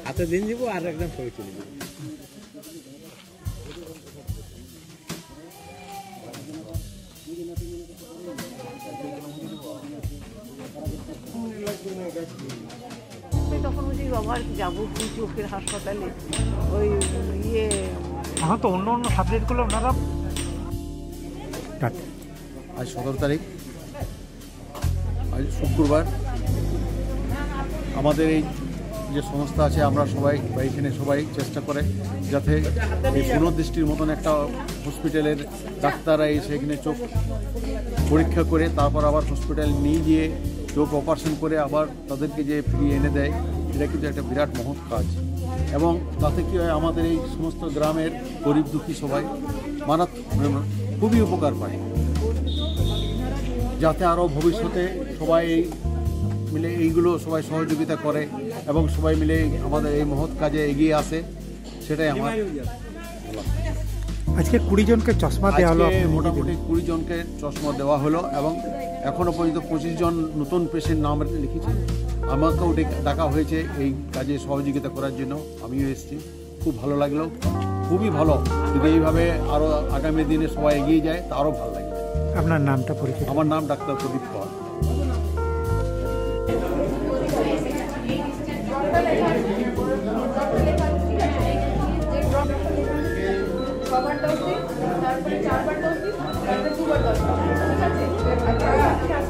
হাতে দিন দিব আর একদম ছবি তুলে দিব। তখন বুঝি আবার যাবো চোখের হাসপাতালে ওই ইয়ে এখন তো অন্য অন্য সাবজেক্টগুলো ওনারা। আজ 17 তারিখ, আজ শুক্রবার। আমাদের এই যে সংস্থা আছে আমরা সবাই বা এখানে সবাই চেষ্টা করে যাতে এই পুনর্দৃষ্টির মতন একটা হসপিটালের ডাক্তাররা এসে এখানে চোখ পরীক্ষা করে তারপর আবার হসপিটাল নিয়ে গিয়ে চোখ অপারেশন করে আবার তাদেরকে যে ফিরিয়ে এনে দেয়, এটা কিন্তু একটা বিরাট মহৎ কাজ। এবং তাতে কী হয়, আমাদের এই সমস্ত গ্রামের গরিব দুঃখী সবাই খুবই উপকার পায়। যাতে আরও ভবিষ্যতে সবাই মিলে এইগুলো সবাই সহযোগিতা করে এবং সবাই মিলে আমাদের এই মহৎ কাজে এগিয়ে আসে, সেটাই আমার। আজকে 20 জনকে চশমা দেওয়া হলো, মোটামুটি 20 জনকে চশমা দেওয়া হলো এবং এখনও পর্যন্ত 25 জন নতুন পেশেন্ট নাম লিখেছে। আমাকেও ডাকা হয়েছে এই কাজে সহযোগিতা করার জন্য, আমিও এসেছি। খুব ভালো লাগলো, খুবই ভালো। যদি এইভাবে আরও আগামী দিনে সবাই এগিয়ে যায় তা আরও ভালো লাগবে। আপনার নামটা পরিচয়? আমার নাম ডাক্তার প্রদীপ কর। তারপরে 4বার ডোজ দিন, তারপরে 2বার ডোজ দিন, ঠিক আছে?